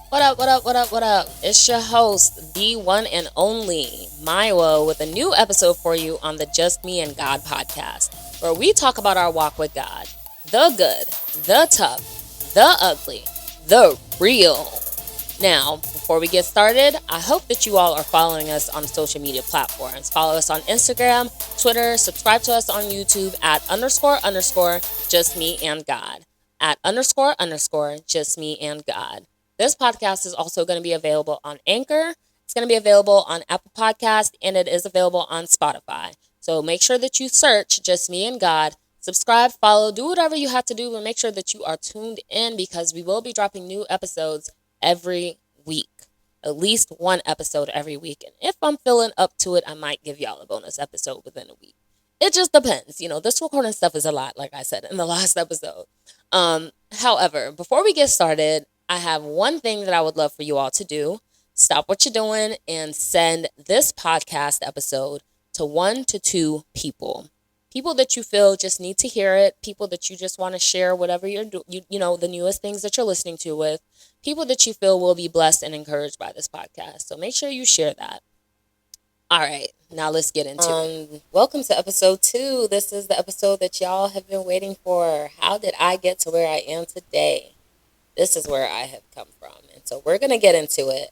What up, what up, what up, what up? It's your host, the one and only Milo, with a new episode for you on the Just Me and God podcast, where we talk about our walk with God, the good, the tough, the ugly, the real. Now, before we get started, I hope that you all are following us on social media platforms. Follow us on Instagram, Twitter, subscribe to us on YouTube at __ just me and God. At __ just me and God. This podcast is also going to be available on Anchor. It's going to be available on Apple Podcast, and it is available on Spotify. So make sure that you search Just Me and God. Subscribe, follow, do whatever you have to do, but make sure that you are tuned in because we will be dropping new episodes every week. At least one episode every week. And if I'm feeling up to it, I might give y'all a bonus episode within a week. It just depends. This recording stuff is a lot, like I said in the last episode. However, before we get started, I have one thing that I would love for you all to do. Stop what you're doing and send this podcast episode to 1 to 2 people. People that you feel just need to hear it. People that you just want to share whatever you're doing, the newest things that you're listening to with. People that you feel will be blessed and encouraged by this podcast. So make sure you share that. All right, now let's get into it. Welcome to episode 2. This is the episode that y'all have been waiting for. How did I get to where I am today? This is where I have come from. And so we're going to get into it.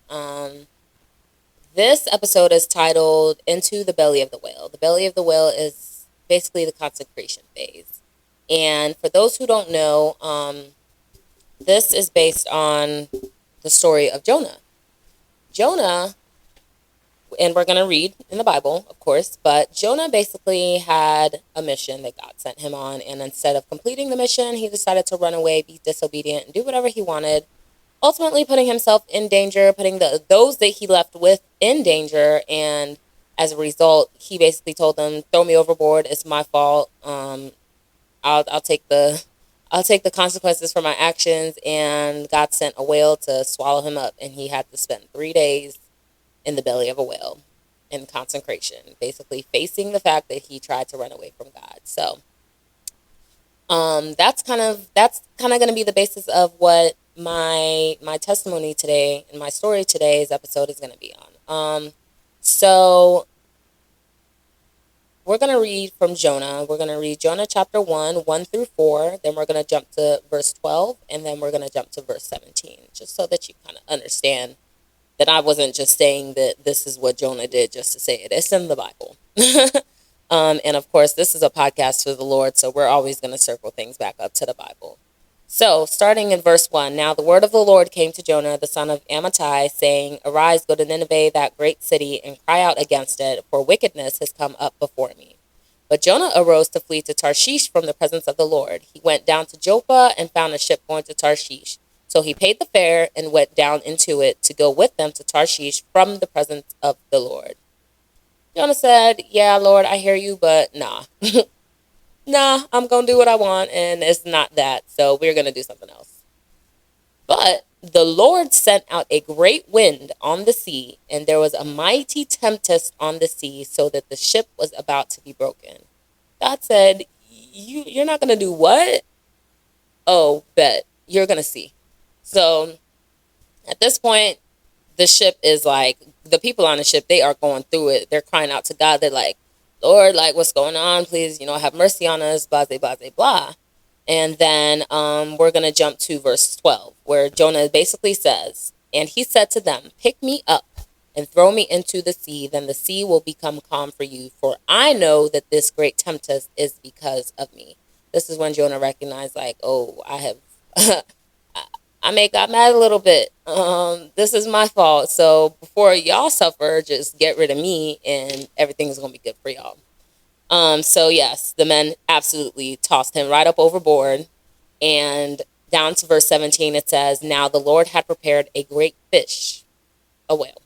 This episode is titled Into the Belly of the Whale. The belly of the whale is basically the consecration phase. And for those who don't know, this is based on the story of Jonah. Jonah, and we're going to read in the Bible, of course, but Jonah basically had a mission that God sent him on, and instead of completing the mission, he decided to run away, be disobedient, and do whatever he wanted, ultimately putting himself in danger, putting those that he left with in danger, and as a result, he basically told them, throw me overboard, it's my fault, I'll take the consequences for my actions, and God sent a whale to swallow him up, and he had to spend 3 days in the belly of a whale in consecration, basically facing the fact that he tried to run away from God. So that's kind of going to be the basis of what my testimony today and my story today's episode is going to be on. So we're going to read from Jonah. We're going to read Jonah chapter 1 through 4. Then we're going to jump to verse 12. And then we're going to jump to verse 17. Just so that you kind of understand that I wasn't just saying that this is what Jonah did just to say it. It's in the Bible. And of course, this is a podcast for the Lord. So we're always going to circle things back up to the Bible. So starting in verse 1. Now the word of the Lord came to Jonah, the son of Amittai, saying, Arise, go to Nineveh, that great city, and cry out against it, for wickedness has come up before me. But Jonah arose to flee to Tarshish from the presence of the Lord. He went down to Joppa and found a ship going to Tarshish. So he paid the fare and went down into it to go with them to Tarshish from the presence of the Lord. Jonah said, Yeah, Lord, I hear you, but nah. Nah, I'm going to do what I want, and it's not that, so we're going to do something else. But the Lord sent out a great wind on the sea, and there was a mighty tempest on the sea, so that the ship was about to be broken. God said, You're not going to do what? Oh, bet. You're going to see. So at this point, the ship is like, the people on the ship, they are going through it. They're crying out to God. They're like, Lord, like, what's going on? Please, have mercy on us, blah, blah, blah, blah. And then we're going to jump to verse 12, where Jonah basically says, And he said to them, Pick me up and throw me into the sea, then the sea will become calm for you. For I know that this great tempest is because of me. This is when Jonah recognized, like, oh, I have... I may got mad a little bit. This is my fault. So before y'all suffer, just get rid of me and everything's going to be good for y'all. So yes, the men absolutely tossed him right up overboard. And down to verse 17, it says, Now the Lord had prepared a great fish, a whale,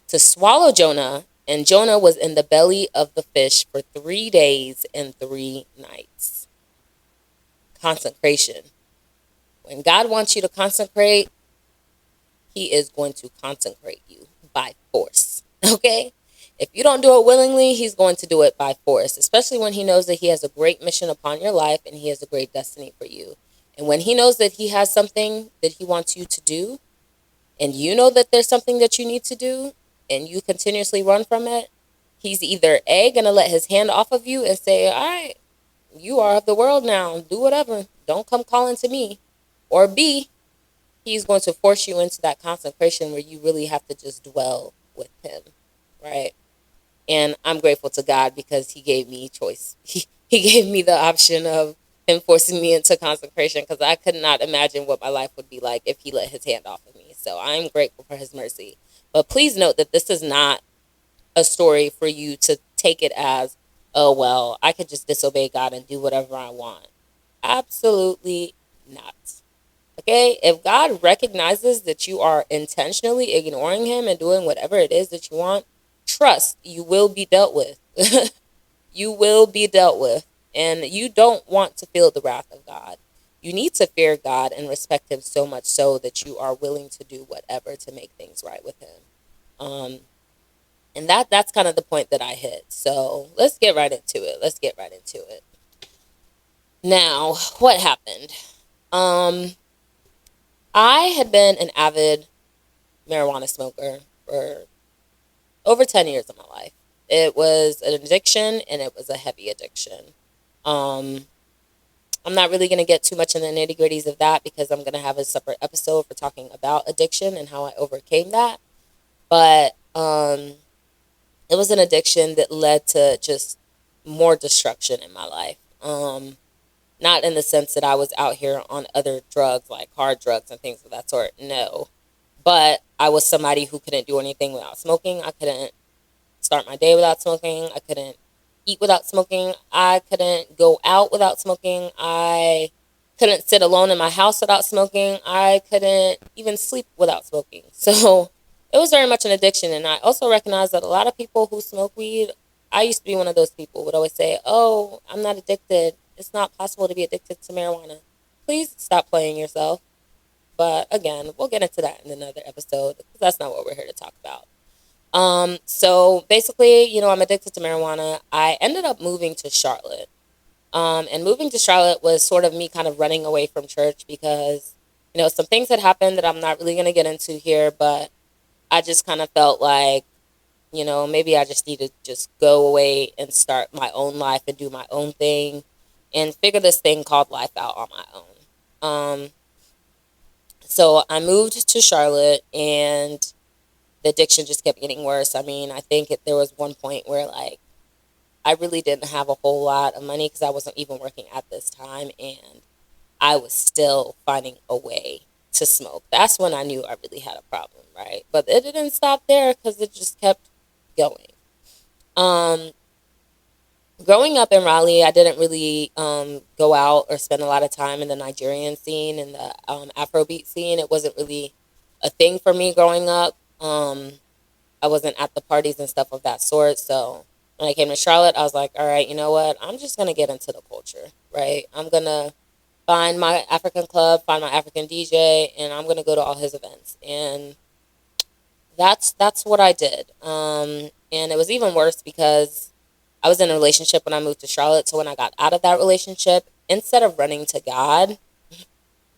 to swallow Jonah. And Jonah was in the belly of the fish for 3 days and 3 nights. Consecration. When God wants you to consecrate, he is going to consecrate you by force. Okay? If you don't do it willingly, he's going to do it by force, especially when he knows that he has a great mission upon your life and he has a great destiny for you. And when he knows that he has something that he wants you to do, and you know that there's something that you need to do, and you continuously run from it, he's either A, going to let his hand off of you and say, all right, you are of the world now, do whatever, don't come calling to me. Or B, he's going to force you into that consecration where you really have to just dwell with him, right? And I'm grateful to God because he gave me choice. He gave me the option of him forcing me into consecration, because I could not imagine what my life would be like if he let his hand off of me. So I'm grateful for his mercy. But please note that this is not a story for you to take it as, oh, well, I could just disobey God and do whatever I want. Absolutely not. Okay? If God recognizes that you are intentionally ignoring him and doing whatever it is that you want, trust you will be dealt with. You will be dealt with. And you don't want to feel the wrath of God. You need to fear God and respect him so much so that you are willing to do whatever to make things right with him. Um, and that's kind of the point that I hit. So let's get right into it. Let's get right into it. Now, what happened? Um, I had been an avid marijuana smoker for over 10 years of my life. It was an addiction, and it was a heavy addiction. Um, I'm not really going to get too much in the nitty gritties of that because I'm going to have a separate episode for talking about addiction and how I overcame that. But it was an addiction that led to just more destruction in my life. Not in the sense that I was out here on other drugs like hard drugs and things of that sort. No. But I was somebody who couldn't do anything without smoking. I couldn't start my day without smoking. I couldn't eat without smoking. I couldn't go out without smoking. I couldn't sit alone in my house without smoking. I couldn't even sleep without smoking. So it was very much an addiction. And I also recognize that a lot of people who smoke weed, I used to be one of those people, would always say, oh, I'm not addicted. It's not possible to be addicted to marijuana. Please stop playing yourself. But again, we'll get into that in another episode because that's not what we're here to talk about. So basically, I'm addicted to marijuana. I ended up moving to Charlotte. And moving to Charlotte was sort of me kind of running away from church because, some things had happened that I'm not really going to get into here, but I just kind of felt like, maybe I just need to just go away and start my own life and do my own thing and figure this thing called life out on my own. So I moved to Charlotte, and the addiction just kept getting worse. I mean, I think there was one point where, like, I really didn't have a whole lot of money because I wasn't even working at this time, and I was still finding a way to smoke. That's when I knew I really had a problem, right? But it didn't stop there because it just kept going. Um, Growing up in Raleigh, I didn't really go out or spend a lot of time in the Nigerian scene and the Afrobeat scene. It wasn't really a thing for me growing up. I wasn't at the parties and stuff of that sort. So when I came to Charlotte, I was like, all right, you know what? I'm just going to get into the culture, right? I'm going to find my African club, find my African DJ, and I'm going to go to all his events. And that's what I did. And it was even worse because I was in a relationship when I moved to Charlotte. So when I got out of that relationship, instead of running to God,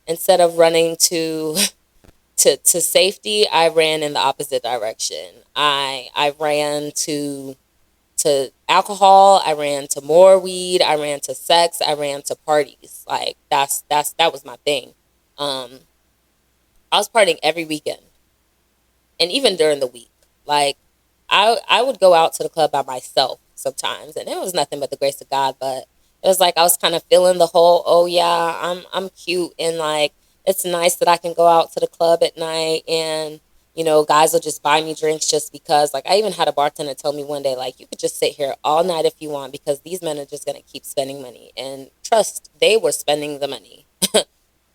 instead of running to safety, I ran in the opposite direction. I ran to alcohol, I ran to more weed, I ran to sex, I ran to parties. Like that was my thing. Um, I was partying every weekend and even during the week. Like I would go out to the club by myself sometimes, and it was nothing but the grace of God. But it was like I was kind of feeling the whole, oh yeah, I'm cute, and like it's nice that I can go out to the club at night, and guys will just buy me drinks just because. Like I even had a bartender tell me one day, like, you could just sit here all night if you want because these men are just gonna keep spending money, and trust, they were spending the money.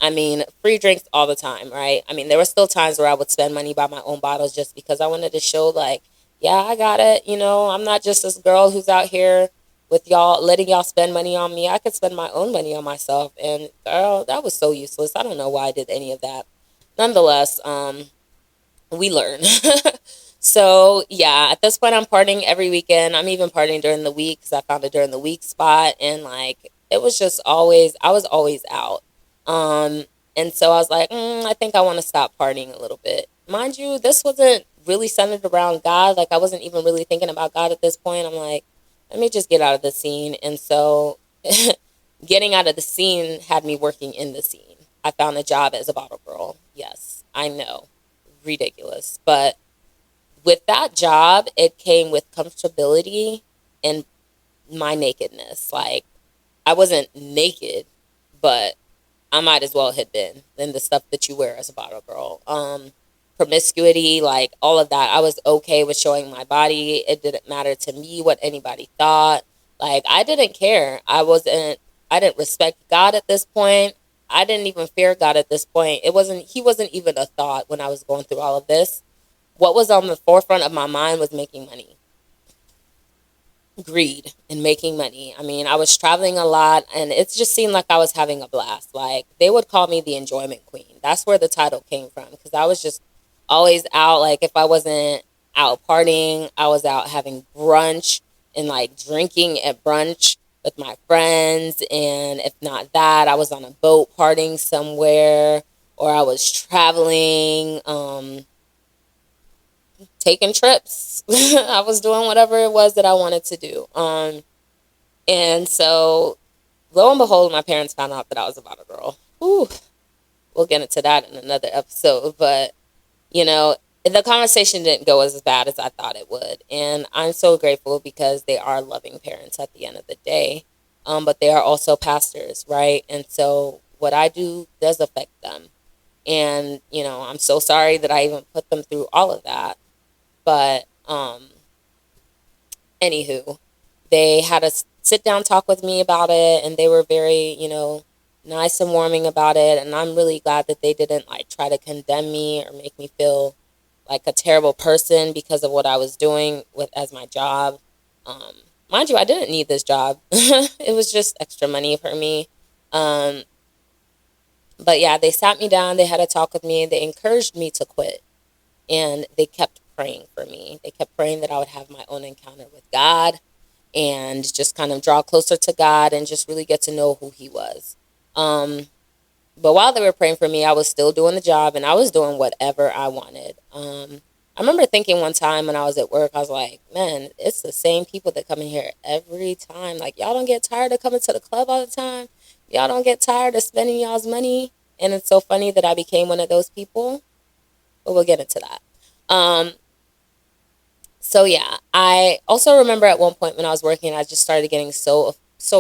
I mean, free drinks all the time, right? I mean, there were still times where I would spend money by my own bottles just because I wanted to show, like, yeah, I got it. I'm not just this girl who's out here with y'all, letting y'all spend money on me. I could spend my own money on myself. And girl, that was so useless. I don't know why I did any of that. Nonetheless, we learn. So yeah, at this point I'm partying every weekend. I'm even partying during the week because I found a during the week spot, and like it was just always, I was always out. Um, and so I was like, I think I want to stop partying a little bit. mind you, this wasn't really centered around God. Like, I wasn't even really thinking about God at this point. I'm like, let me just get out of the scene. And so getting out of the scene had me working in the scene. I found a job as a bottle girl. Yes, I know. Ridiculous. But with that job, it came with comfortability and my nakedness. Like, I wasn't naked, but I might as well have been in the stuff that you wear as a bottle girl. Promiscuity, like all of that. I was okay with showing my body. It didn't matter to me what anybody thought. Like, I didn't care. I didn't respect God at this point. I didn't even fear God at this point. He wasn't even a thought when I was going through all of this. What was on the forefront of my mind was making money, greed, and making money. I mean, I was traveling a lot and it just seemed like I was having a blast. Like, they would call me the enjoyment queen. That's where the title came from, because I was just always out. Like, if I wasn't out partying, I was out having brunch and like drinking at brunch with my friends. And if not that, I was on a boat partying somewhere, or I was traveling, taking trips. I was doing whatever it was that I wanted to do. And so, lo and behold, my parents found out that I was a bottle girl. Whew, we'll get into that in another episode. But, you know, the conversation didn't go as bad as I thought it would. And I'm so grateful, because they are loving parents at the end of the day. But they are also pastors, right? And so what I do does affect them. And, you know, I'm so sorry that I even put them through all of that. But anywho, they had a sit down talk with me about it, and they were very, nice and warming about it. And I'm really glad that they didn't like try to condemn me or make me feel like a terrible person because of what I was doing with as my job. Um, Mind you, I didn't need this job. It was just extra money for me. Um, but yeah, they sat me down. They had a talk with me. They encouraged me to quit, and they kept praying for me. They kept praying that I would have my own encounter with God and just kind of draw closer to God and just really get to know who He was. Um, but while they were praying for me, I was still doing the job and I was doing whatever I wanted. I remember thinking one time when I was at work, I was like, man, it's the same people that come in here every time. Like, y'all don't get tired of coming to the club all the time. Y'all don't get tired of spending y'all's money. And it's so funny that I became one of those people, but we'll get into that. Um, so yeah, I also remember at one point when I was working, I just started getting so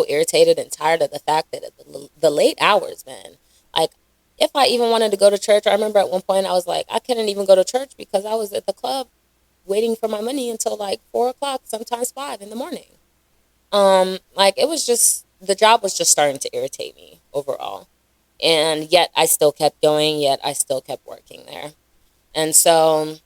irritated and tired of the fact that at the late hours, man. Like, if I even wanted to go to church, I remember at one point I was like, I couldn't even go to church because I was at the club waiting for my money until like 4 o'clock, sometimes 5 in the morning. Like, it was just the job was just starting to irritate me overall, and yet I still kept going. Yet I still kept working there, and so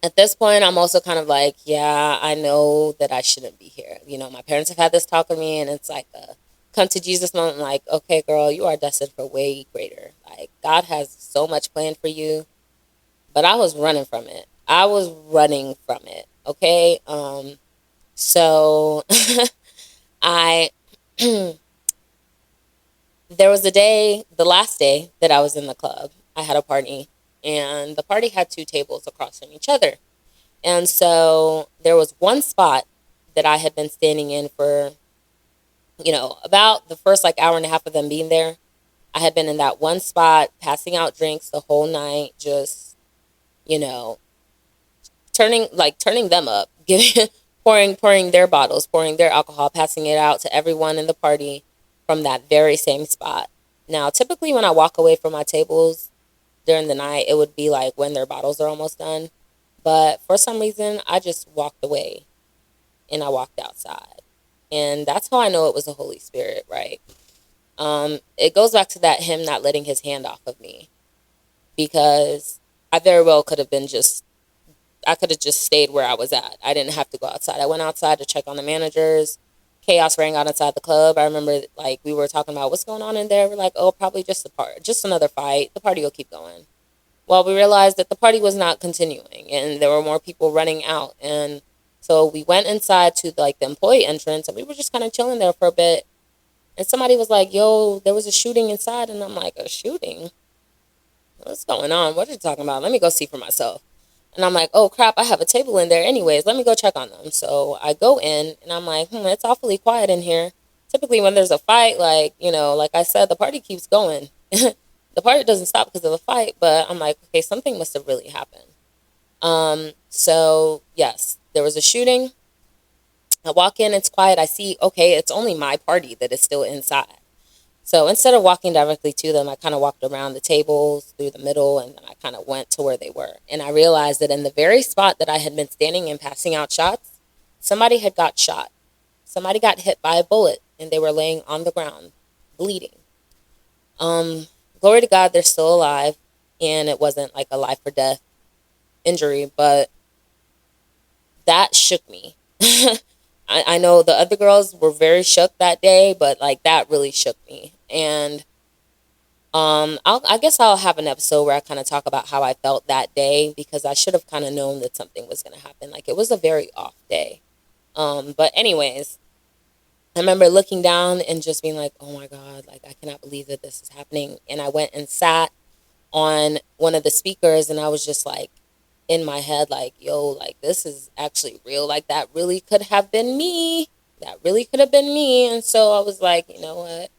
at this point, I'm also kind of like, yeah, I know that I shouldn't be here. My parents have had this talk with me, and it's like a come to Jesus moment. Like, okay, girl, you are destined for way greater. Like, God has so much planned for you, but I was running from it. I was running from it. Okay. So I, there was the last day that I was in the club, I had a party, and the party had two tables across from each other. And so there was one spot that I had been standing in for, about the first like hour and a half of them being there. I had been in that one spot, passing out drinks the whole night, just, you know, turning them up, giving, pouring their bottles, pouring their alcohol, passing it out to everyone in the party from that very same spot. Now, typically when I walk away from my tables during the night, it would be like when their bottles are almost done. But for some reason, I just walked away and I walked outside. And that's how I know it was the Holy Spirit, right? It goes back to that him not letting his hand off of me, because I very well could have been I could have just stayed where I was at. I didn't have to go outside. I went outside to check on the managers. Chaos rang out inside the club. I remember like we were talking about what's going on in there. We're like, oh, probably just another fight. The party will keep going. Well, we realized that the party was not continuing and there were more people running out. And so we went inside to like the employee entrance and we were just kind of chilling there for a bit. And somebody was like, yo, there was a shooting inside. And I'm like, a shooting? What's going on? What are you talking about? Let me go see for myself. And I'm like, oh crap, I have a table in there anyways. Let me go check on them. So I go in and I'm like, it's awfully quiet in here. Typically when there's a fight, like, like I said, the party keeps going. The party doesn't stop because of a fight, but I'm like, okay, something must have really happened. So yes, there was a shooting. I walk in, it's quiet. I see, okay, it's only my party that is still inside. So instead of walking directly to them, I kind of walked around the tables through the middle and then I kind of went to where they were. And I realized that in the very spot that I had been standing and passing out shots, somebody had got shot. Somebody got hit by a bullet and they were laying on the ground, bleeding. Glory to God, they're still alive. And it wasn't like a life or death injury, but that shook me. I know the other girls were very shook that day, but like that really shook me. And I guess I'll have an episode where I kind of talk about how I felt that day because I should have kind of known that something was going to happen. Like it was a very off day. But anyways, I remember looking down and just being like, oh my God, like I cannot believe that this is happening. And I went and sat on one of the speakers and I was just like in my head, like, yo, like this is actually real. Like that really could have been me. That really could have been me. And so I was like, you know what?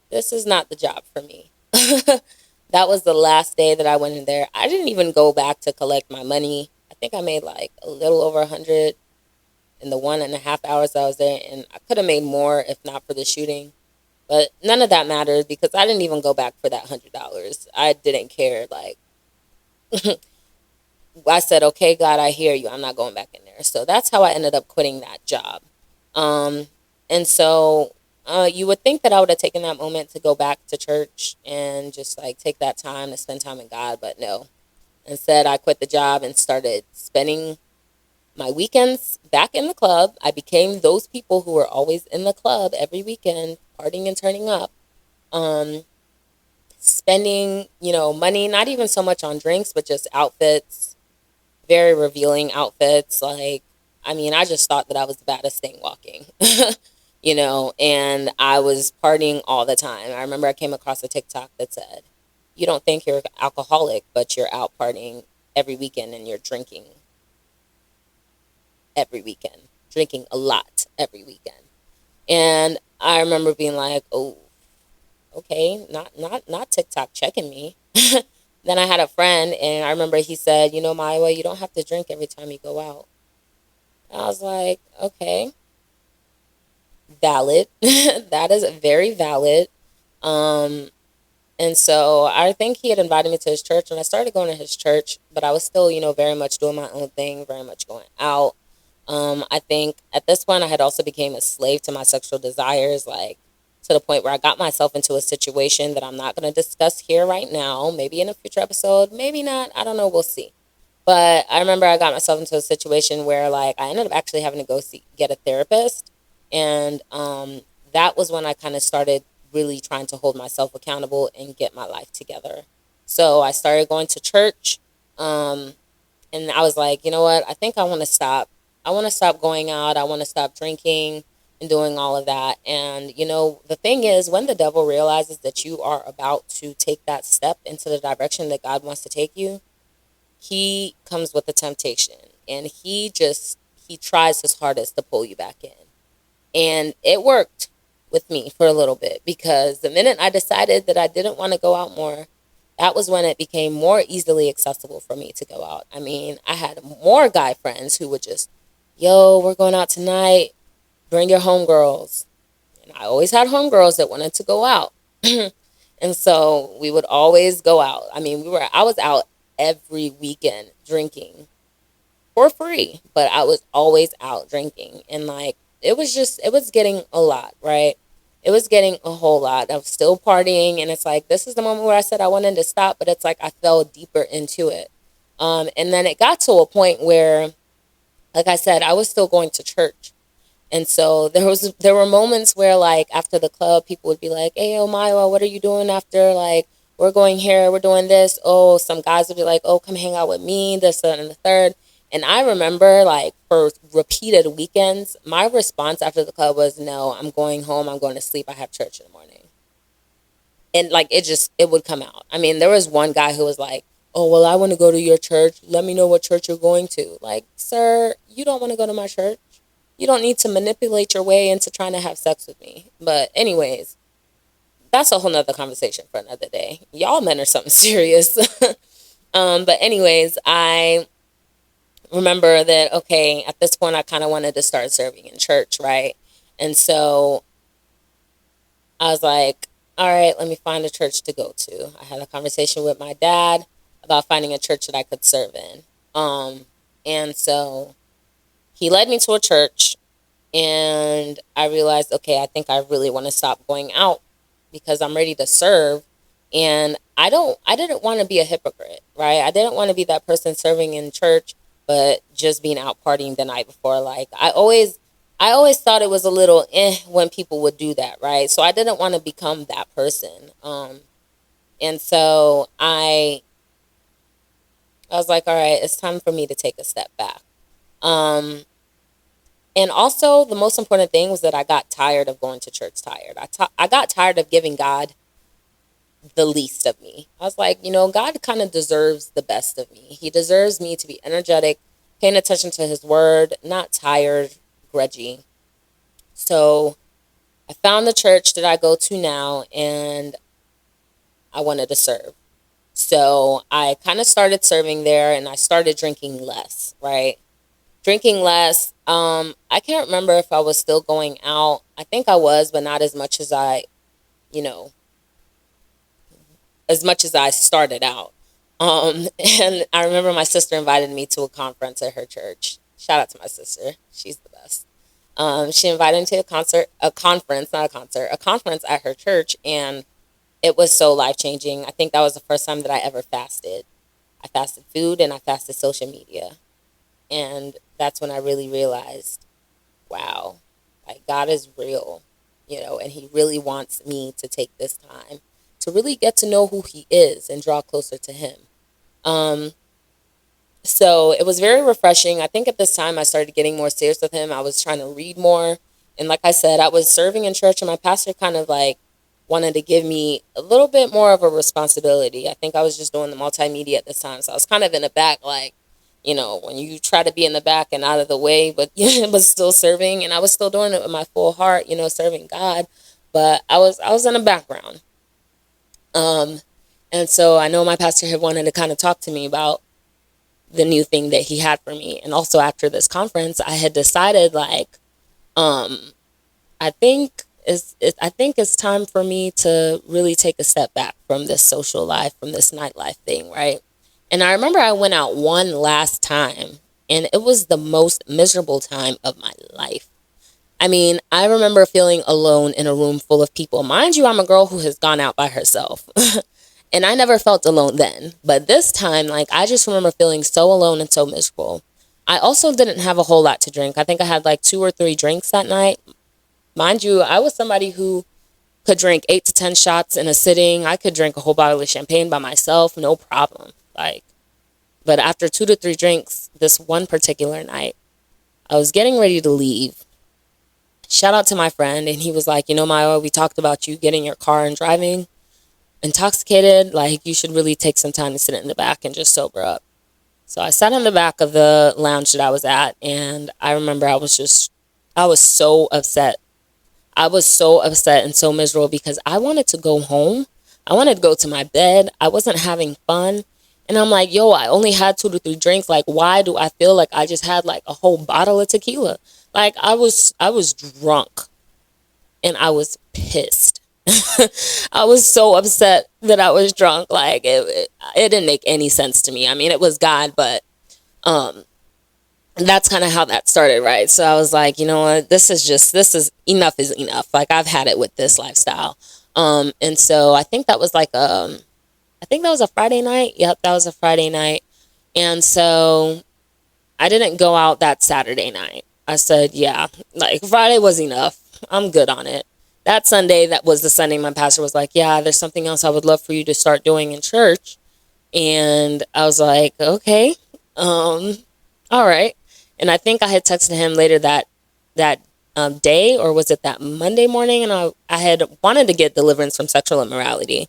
This is not the job for me. That was the last day that I went in there. I didn't even go back to collect my money. I think I made like a little over 100 in the 1.5 hours I was there, and I could have made more if not for the shooting. But none of that mattered because I didn't even go back for that $100. I didn't care. Like I said, okay, God, I hear you. I'm not going back in there. So that's how I ended up quitting that job. Um, and so you would think that I would have taken that moment to go back to church and just like take that time to spend time in God, but no. Instead, I quit the job and started spending my weekends back in the club. I became those people who were always in the club every weekend, partying and turning up. Um, Spending, money, not even so much on drinks, but just outfits, very revealing outfits. Like, I mean, I just thought that I was the baddest thing walking, and I was partying all the time. I remember I came across a TikTok that said, you don't think you're alcoholic, but you're out partying every weekend and you're drinking every weekend, drinking a lot every weekend. And I remember being like, oh, okay, not TikTok checking me. Then I had a friend, and I remember he said, Maiwa, you don't have to drink every time you go out. I was like, okay, valid. That is very valid. Um, and so I think he had invited me to his church, and I started going to his church, but I was still, very much doing my own thing, very much going out. I think at this point I had also became a slave to my sexual desires, like to the point where I got myself into a situation that I'm not going to discuss here right now. Maybe in a future episode, maybe not. I don't know. We'll see. But I remember I got myself into a situation where like I ended up actually having to go get a therapist. And that was when I kind of started really trying to hold myself accountable and get my life together. So I started going to church. And I was like, you know what? I think I want to stop. I want to stop going out. I want to stop drinking and doing all of that. And, the thing is, when the devil realizes that you are about to take that step into the direction that God wants to take you, he comes with a temptation. And he tries his hardest to pull you back in. And it worked with me for a little bit because the minute I decided that I didn't want to go out more, that was when it became more easily accessible for me to go out. I mean, I had more guy friends who would just, yo, we're going out tonight. Bring your homegirls. And I always had homegirls that wanted to go out. And so we would always go out. I mean, I was out every weekend drinking for free, but I was always out drinking. And like, it was getting a lot, right? It was getting a whole lot. I was still partying, and it's like, this is the moment where I said I wanted to stop, but it's like I fell deeper into it. And then it got to a point where, like I said, I was still going to church. And so there were moments where like after the club, people would be like, hey, oh, Maya, what are you doing after? Like, we're going here, we're doing this. Oh, some guys would be like, oh, come hang out with me, this, that, and the third. And I remember like for repeated weekends, my response after the club was, no, I'm going home. I'm going to sleep. I have church in the morning. And like it would come out. I mean, there was one guy who was like, "Oh, well, I want to go to your church. Let me know what church you're going to." Like, sir, you don't want to go to my church. You don't need to manipulate your way into trying to have sex with me. But anyways, that's a whole nother conversation for another day. Y'all men are something serious. But anyways, I remember that, okay, at this point I kind of wanted to start serving in church, right? And so I was like, all right, let me find a church to go to. I had a conversation with my dad about finding a church that I could serve in. And so he led me to a church, and I realized, okay, I think I really want to stop going out because I'm ready to serve. And I didn't want to be a hypocrite, right? I didn't want to be that person serving in church, but just being out partying the night before. Like, I always thought it was a little when people would do that, right? So I didn't want to become that person. And so I was like, all right, it's time for me to take a step back. Um, and also, the most important thing was that I got tired of going to church tired. I got tired of giving God the least of me. I was like, God kind of deserves the best of me. He deserves me to be energetic, paying attention to his word, not tired, grudgy. So I found the church that I go to now, and I wanted to serve. So I kind of started serving there, and I started drinking less, right? Drinking less. I can't remember if I was still going out. I think I was, but not as much as you know, as much as I started out. And I remember my sister invited me to a conference at her church. Shout out to my sister. She's the best. She invited me to a conference at her church, and it was so life changing. I think that was the first time that I ever fasted. I fasted food and I fasted social media. And that's when I really realized, wow, like God is real, and he really wants me to take this time to really get to know who he is and draw closer to him. Um, so it was very refreshing. I think at this time I started getting more serious with him. I was trying to read more. And like I said, I was serving in church, and my pastor kind of like wanted to give me a little bit more of a responsibility. I think I was just doing the multimedia at this time. So I was kind of in the back, like, when you try to be in the back and out of the way, but but still serving. And I was still doing it with my full heart, serving God. But I was in the background. Um, and so I know my pastor had wanted to kind of talk to me about the new thing that he had for me. And also after this conference, I had decided like, um, I think it's time for me to really take a step back from this social life, from this nightlife thing, right? And I remember I went out one last time, and it was the most miserable time of my life. I mean, I remember feeling alone in a room full of people. Mind you, I'm a girl who has gone out by herself. And I never felt alone then. But this time, like, I just remember feeling so alone and so miserable. I also didn't have a whole lot to drink. I think I had like 2 or 3 drinks that night. Mind you, I was somebody who could drink 8 to 10 shots in a sitting. I could drink a whole bottle of champagne by myself, no problem. Like, but after 2 to 3 drinks, this one particular night, I was getting ready to leave. Shout out to my friend, and he was like, Maya, we talked about you getting your car and driving intoxicated. Like, you should really take some time to sit in the back and just sober up. So I sat in the back of the lounge that I was at, and I remember I was so upset. I was so upset and so miserable because I wanted to go home. I wanted to go to my bed. I wasn't having fun. And I'm like, yo, I only had 2 to 3 drinks. Like, why do I feel like I just had like a whole bottle of tequila? Like, I was drunk, and I was pissed. I was so upset that I was drunk. Like, it didn't make any sense to me. I mean, it was God, but um, that's kind of how that started, right? So I was like, you know what, this is enough is enough. Like, I've had it with this lifestyle. And so I think that was a Friday night. Yep, that was a Friday night. And so I didn't go out that Saturday night. I said, yeah, like, Friday was enough. I'm good on it. That Sunday, that was the Sunday my pastor was like, yeah, there's something else I would love for you to start doing in church. And I was like, okay, all right. And I think I had texted him later that day, or was it that Monday morning? And I had wanted to get deliverance from sexual immorality.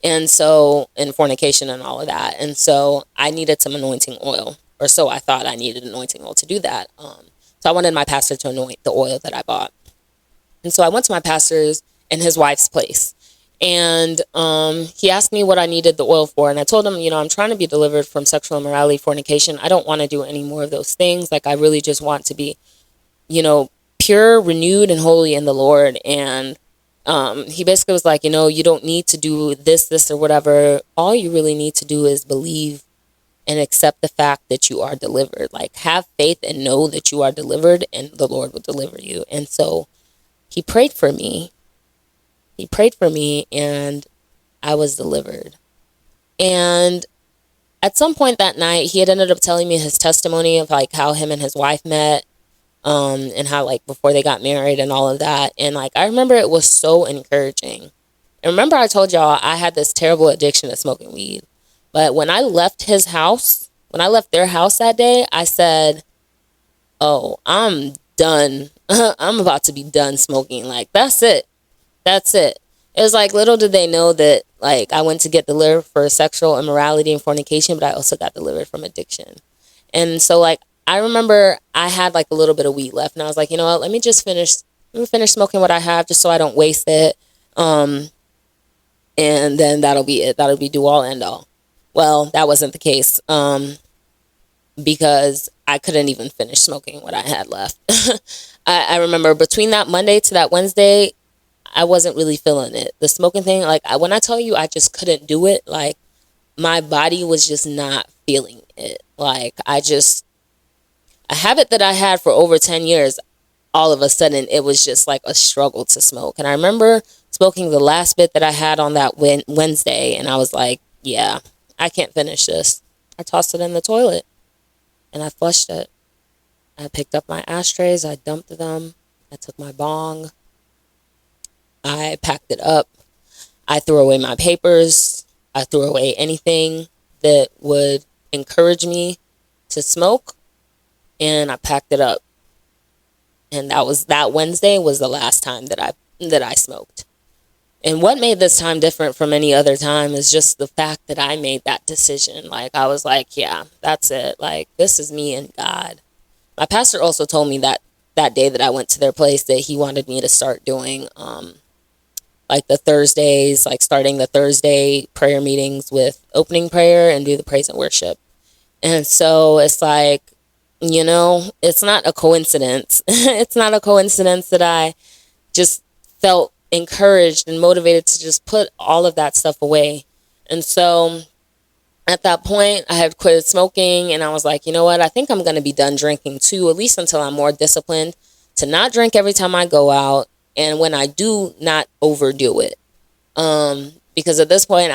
And so, and fornication and all of that. And so I needed some anointing oil, or so I thought I needed anointing oil to do that. So I wanted my pastor to anoint the oil that I bought. And so I went to my pastor's and his wife's place. And he asked me what I needed the oil for. And I told him, I'm trying to be delivered from sexual immorality, fornication. I don't want to do any more of those things. Like, I really just want to be, pure, renewed, and holy in the Lord. And he basically was like, you don't need to do this, or whatever. All you really need to do is believe and accept the fact that you are delivered. Like, have faith and know that you are delivered, and the Lord will deliver you. And so he prayed for me. He prayed for me, and I was delivered. And at some point that night, he had ended up telling me his testimony of like how him and his wife met, and how like before they got married and all of that. And like, I remember it was so encouraging. And remember I told y'all I had this terrible addiction to smoking weed. But when I left his house, when I left their house that day, I said, oh, I'm done. I'm about to be done smoking. Like, that's it. That's it. It was like, little did they know that like I went to get delivered for sexual immorality and fornication, but I also got delivered from addiction. And so like, I remember I had like a little bit of weed left, and I was like, you know what, let me finish smoking what I have just so I don't waste it. And then that'll be it. That'll be do all end all. Well, that wasn't the case. Because I couldn't even finish smoking what I had left. I remember between that Monday to that Wednesday, I wasn't really feeling it. The smoking thing, like when I tell you I just couldn't do it, like my body was just not feeling it. Like a habit that I had for over 10 years, all of a sudden it was just like a struggle to smoke. And I remember smoking the last bit that I had on that Wednesday, and I was like, yeah, I can't finish this. I tossed it in the toilet and I flushed it. I picked up my ashtrays, I dumped them, I took my bong, I packed it up, I threw away my papers, I threw away anything that would encourage me to smoke, and I packed it up. And that Wednesday was the last time that I smoked. And what made this time different from any other time is just the fact that I made that decision. Like, I was like, yeah, that's it. Like, this is me and God. My pastor also told me that day that I went to their place that he wanted me to start doing, like the Thursdays, like starting the Thursday prayer meetings with opening prayer and do the praise and worship. And so it's like, it's not a coincidence. It's not a coincidence that I just felt encouraged and motivated to just put all of that stuff away. And so at that point, I had quit smoking, and I was like, you know what? I think I'm going to be done drinking too, at least until I'm more disciplined to not drink every time I go out. And when I do, not overdo it. Because at this point,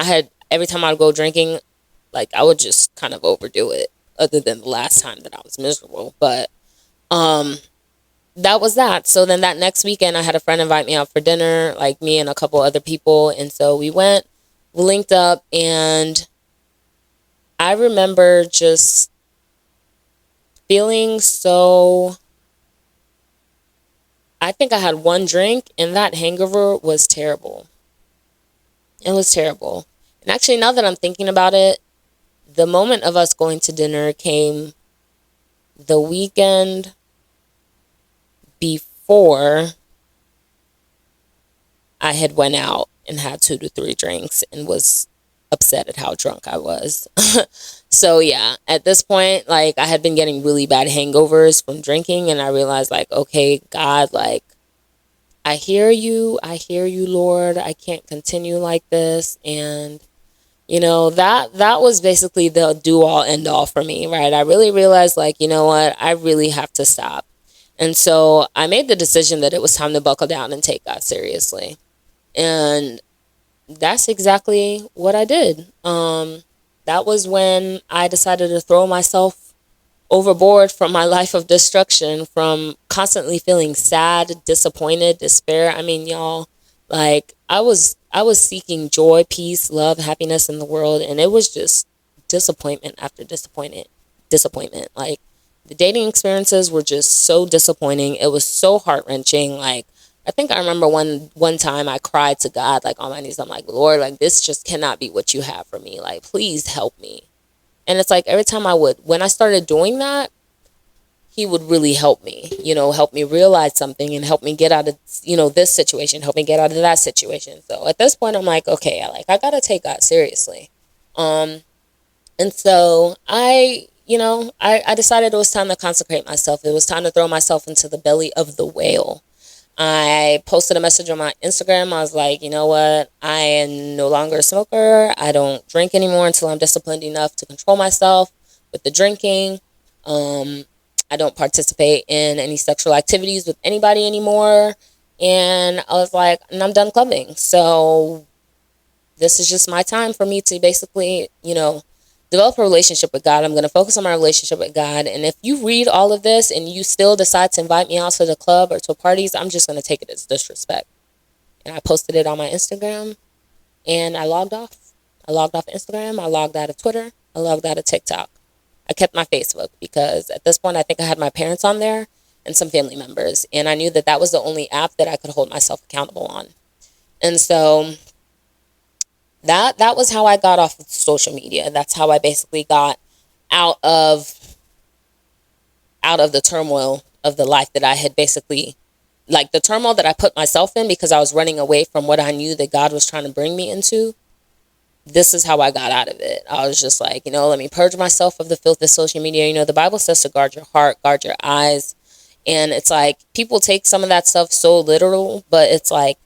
every time I would go drinking, like I would just kind of overdo it, other than the last time that I was miserable. But that was that. So then that next weekend, I had a friend invite me out for dinner, like me and a couple other people. And so we linked up, and I remember just feeling so, I think I had one drink, and that hangover was terrible. It was terrible. And actually, now that I'm thinking about it, the moment of us going to dinner came the weekend before I had went out and had 2 to 3 drinks and was upset at how drunk I was. So yeah, at this point, like I had been getting really bad hangovers from drinking, and I realized like, okay, God, like I hear you, Lord. I can't continue like this. And that was basically the do all end all for me, right? I really realized like, you know what, I really have to stop. And so I made the decision that it was time to buckle down and take God seriously. And that's exactly what I did. That was when I decided to throw myself overboard from my life of destruction, from constantly feeling sad, disappointed, despair. I mean, y'all, like I was seeking joy, peace, love, happiness in the world, and it was just disappointment after disappointment. Like The dating experiences were just so disappointing. It was so heart-wrenching. Like, I think I remember one time I cried to God, like on my knees. I'm like, Lord, like this just cannot be what you have for me. Like, please help me. And it's like every time when I started doing that, he would really help me, help me realize something and help me get out of, this situation, help me get out of that situation. So at this point, I'm like, okay, I got to take God seriously. Um, and so I decided it was time to consecrate myself. It was time to throw myself into the belly of the whale. I posted a message on my Instagram. I was like, you know what? I am no longer a smoker. I don't drink anymore until I'm disciplined enough to control myself with the drinking. Um, I don't participate in any sexual activities with anybody anymore. And I was like, and I'm done clubbing. So this is just my time for me to basically, develop a relationship with God. I'm going to focus on my relationship with God. And if you read all of this and you still decide to invite me out to the club or to parties, I'm just going to take it as disrespect. And I posted it on my Instagram and I logged off. I logged off Instagram. I logged out of Twitter. I logged out of TikTok. I kept my Facebook because at this point, I think I had my parents on there and some family members. And I knew that that was the only app that I could hold myself accountable on. And so that was how I got off of social media. That's how I basically got out of the turmoil of the life that I had basically, like the turmoil that I put myself in because I was running away from what I knew that God was trying to bring me into. This is how I got out of it. I was just like, let me purge myself of the filth of social media. The Bible says to guard your heart, guard your eyes. And it's like people take some of that stuff so literal, but it's like,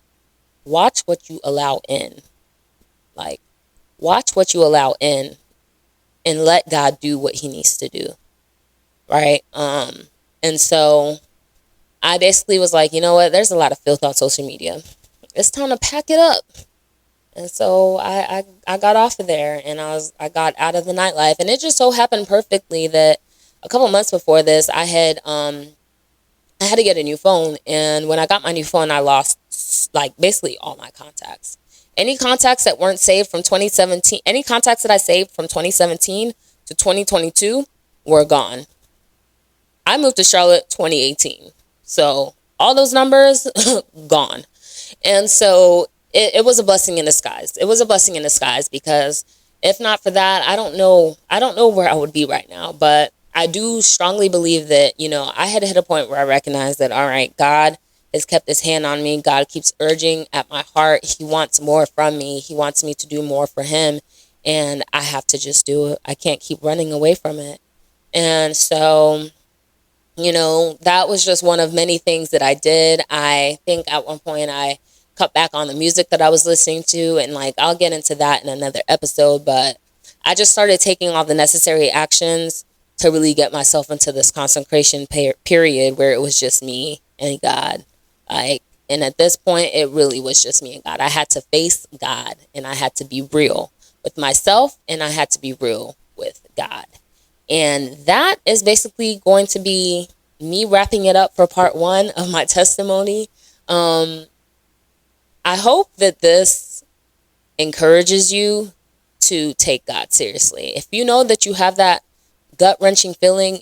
watch what you allow in. Like, watch what you allow in and let God do what he needs to do. Right? And so I basically was like, you know what? There's a lot of filth on social media. It's time to pack it up. And so I got off of there and I got out of the nightlife. And it just so happened perfectly that a couple months before this, I had to get a new phone. And when I got my new phone, I lost like basically all my contacts. Any contacts that weren't saved from 2017, any contacts that I saved from 2017 to 2022 were gone. I moved to Charlotte 2018. So all those numbers gone. And so it was a blessing in disguise. It was a blessing in disguise because if not for that, I don't know where I would be right now. But I do strongly believe that, I had hit a point where I recognized that, all right, God has kept his hand on me. God keeps urging at my heart. He wants more from me. He wants me to do more for him. And I have to just do it. I can't keep running away from it. And so, that was just one of many things that I did. I think at one point I cut back on the music that I was listening to. And I'll get into that in another episode. But I just started taking all the necessary actions to really get myself into this consecration period where it was just me and God. And at this point, it really was just me and God. I had to face God and I had to be real with myself and I had to be real with God. And that is basically going to be me wrapping it up for part 1 of my testimony. I hope that this encourages you to take God seriously. If you know that you have that gut-wrenching feeling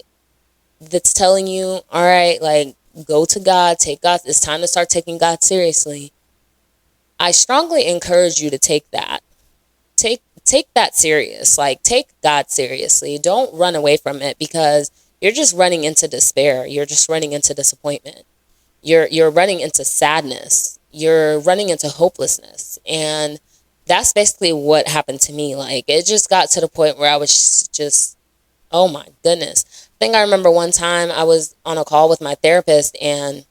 that's telling you, all right, go to God, take God. It's time to start taking God seriously. I strongly encourage you to take that. Take that serious. Take God seriously. Don't run away from it because you're just running into despair. You're just running into disappointment. You're running into sadness. You're running into hopelessness. And that's basically what happened to me. It just got to the point where I was just, oh my goodness. I think I remember one time I was on a call with my therapist and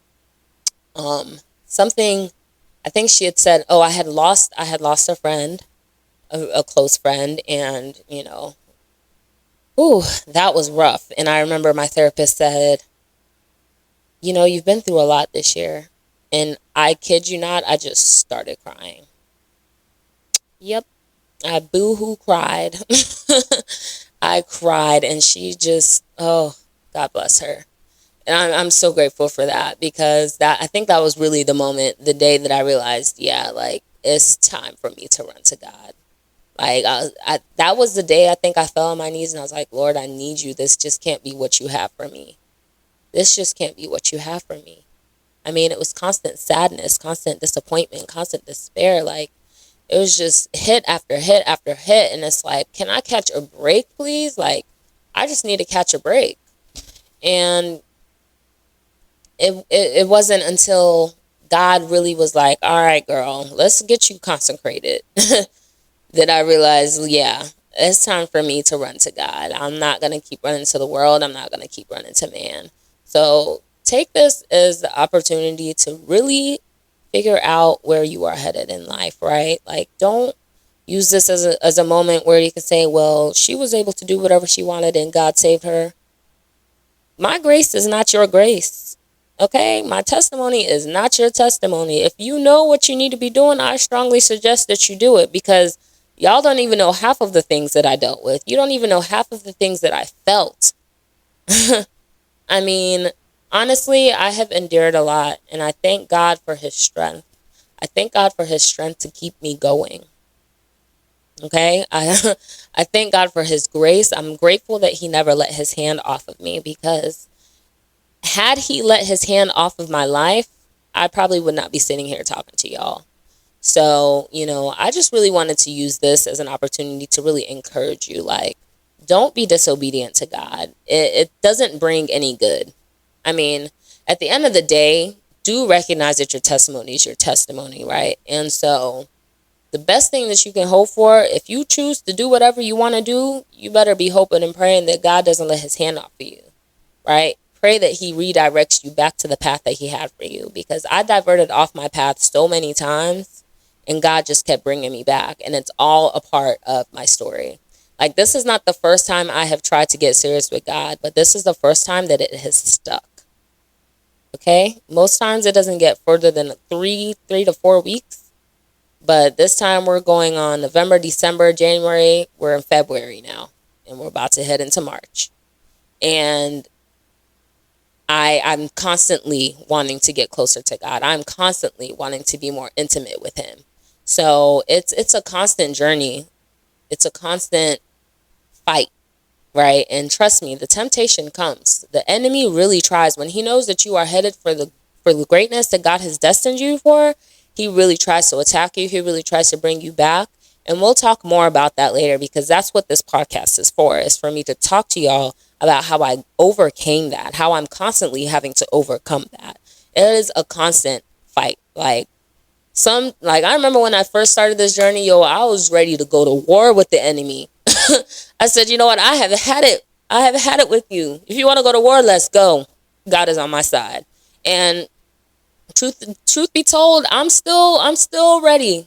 something, I think she had said, oh, I had lost a friend, a close friend, and that was rough. And I remember my therapist said, you've been through a lot this year. And I kid you not, I just started crying. Yep. I boo-hoo cried. I cried and she just, oh, God bless her. And I'm so grateful for that because I think that was really the moment, the day that I realized, yeah, it's time for me to run to God. Like, that was the day I think I fell on my knees and I was like, Lord, I need you. This just can't be what you have for me. This just can't be what you have for me. I mean, it was constant sadness, constant disappointment, constant despair. Like, it was just hit after hit after hit. And it's like, can I catch a break, please? Like, I just need to catch a break. And it wasn't until God really was like, all right, girl, let's get you consecrated, that I realized, yeah, it's time for me to run to God. I'm not going to keep running to the world. I'm not going to keep running to man. So take this as the opportunity to really figure out where you are headed in life, right? Like, don't use this as a moment where you can say, well, she was able to do whatever she wanted and God saved her. My grace is not your grace. Okay? My testimony is not your testimony. If you know what you need to be doing, I strongly suggest that you do it, because y'all don't even know half of the things that I dealt with. You don't even know half of the things that I felt. I mean, honestly, I have endured a lot, and I thank God for his strength. I thank God for his strength to keep me going. Okay? I thank God for his grace. I'm grateful that he never let his hand off of me, because had he let his hand off of my life, I probably would not be sitting here talking to y'all. So, I just really wanted to use this as an opportunity to really encourage you. Like, don't be disobedient to God. It doesn't bring any good. I mean, at the end of the day, do recognize that your testimony is your testimony, right? And so the best thing that you can hope for, if you choose to do whatever you want to do, you better be hoping and praying that God doesn't let his hand off of you, right? Pray that he redirects you back to the path that he had for you, because I diverted off my path so many times and God just kept bringing me back. And it's all a part of my story. Like, this is not the first time I have tried to get serious with God, but this is the first time that it has stuck. Okay? Most times it doesn't get further than three to 4 weeks. But this time we're going on November, December, January. We're in February now, and we're about to head into March. And I'm constantly wanting to get closer to God. I'm constantly wanting to be more intimate with him. So it's a constant journey. It's a constant fight, right? And trust me, the temptation comes. The enemy really tries when he knows that you are headed for the greatness that God has destined you for. He really tries to attack you. He really tries to bring you back. And we'll talk more about that later, because that's what this podcast is for, is for me to talk to y'all about how I overcame that, how I'm constantly having to overcome that. It is a constant fight. Like, I remember when I first started this journey, I was ready to go to war with the enemy. I said, you know what? I have had it. I have had it with you. If you want to go to war, let's go. God is on my side. And truth be told, I'm still ready.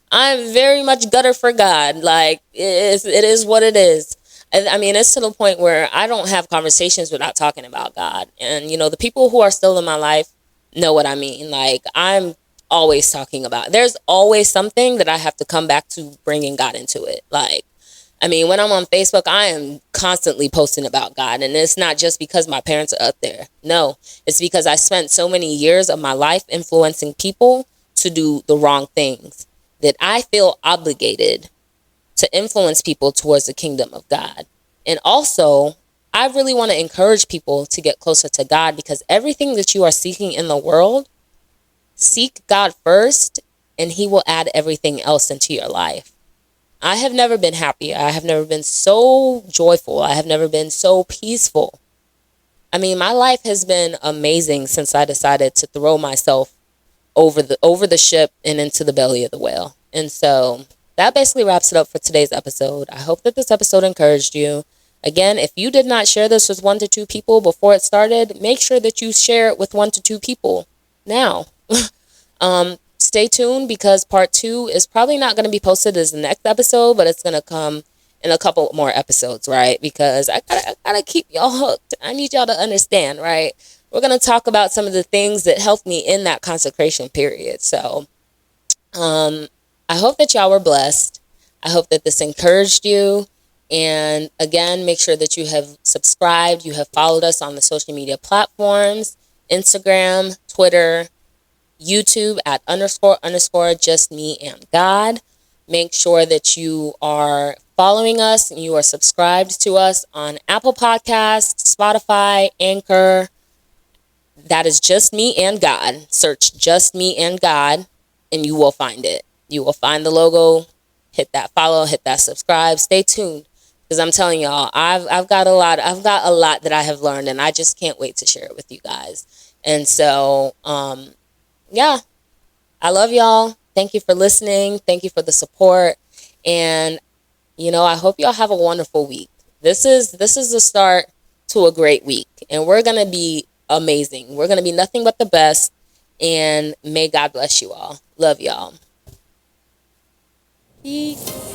I'm very much gutter for God. Like, it is what it is. I mean, it's to the point where I don't have conversations without talking about God. And, the people who are still in my life know what I mean. Like, I'm always talking about, there's always something that I have to come back to bringing God into it. Like, I mean, when I'm on Facebook, I am constantly posting about God. And it's not just because my parents are up there. No, it's because I spent so many years of my life influencing people to do the wrong things that I feel obligated to influence people towards the kingdom of God. And also, I really want to encourage people to get closer to God, because everything that you are seeking in the world, seek God first, and he will add everything else into your life. I have never been happier. I have never been so joyful. I have never been so peaceful. I mean, my life has been amazing since I decided to throw myself over the ship and into the belly of the whale. And so that basically wraps it up for today's episode. I hope that this episode encouraged you. Again, if you did not share this with 1 to 2 people before it started, make sure that you share it with 1 to 2 people now. Stay tuned, because part 2 is probably not going to be posted as the next episode, but it's going to come in a couple more episodes, right? Because I gotta keep y'all hooked. I need y'all to understand, right? We're going to talk about some of the things that helped me in that consecration period. So, I hope that y'all were blessed. I hope that this encouraged you. And again, make sure that you have subscribed. You have followed us on the social media platforms, Instagram, Twitter, YouTube at __just me and God. Make sure that you are following us and you are subscribed to us on Apple Podcasts, Spotify, Anchor. That is Just Me and God. Search Just Me and God and you will find it. You will find the logo. Hit that follow, hit that subscribe. Stay tuned because I'm telling y'all, I've got a lot that I have learned and I just can't wait to share it with you guys. And so yeah, I love y'all. Thank you for listening. Thank you for the support. And I hope y'all have a wonderful week. This is the start to a great week. And we're going to be amazing. We're going to be nothing but the best. And may God bless you all. Love y'all. Peace.